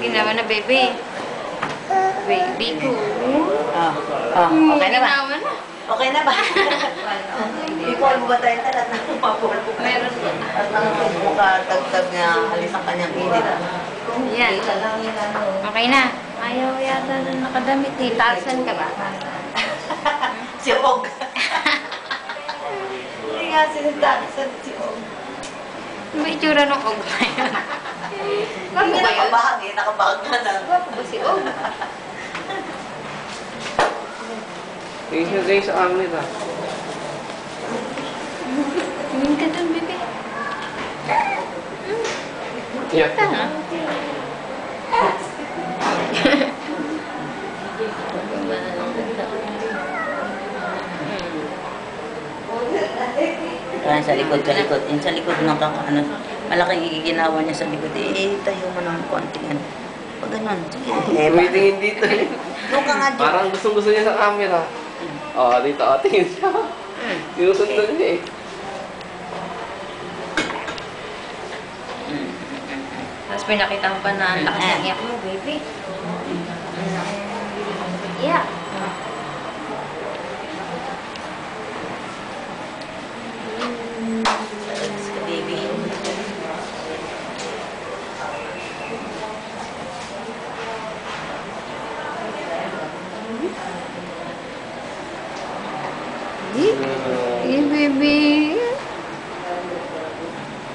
Ginawa na, baby. Baby ko. Okay na ba? Ginawa na. Okay na ba? Ikaw mo ba tayo talat na mapulpo? Meron na. At ang buka tagtag niya alis ang kanyang init. Yan. Okay na. Ayaw yata na nakadamit eh. Tarzan ka ba? Si Og. Hindi nga sinitasan si Og. May itsura ng og na yun. Hindi Bago ba yun? nakabahag eh. Nakabahag na na. Bago ba si og? Tingin siya kayo sa amin nila. Tingin ka dun, bebe. Yeah. Tanga. Kaya sa likod. Yung sa likod ng ano, malaking igiginawa niya sa likod. Tayo mo ng konting ano. Pag ganun. Sige. Tumitingin dito eh. Doon ka nga dyan. Parang gustong-gusto niya sa camera. Dito tingin siya. Sinusundan niya eh. Tapos pinakita mo pa na ang lakas ng iyak mo, baby. Yeah. Baby. Hey, baby.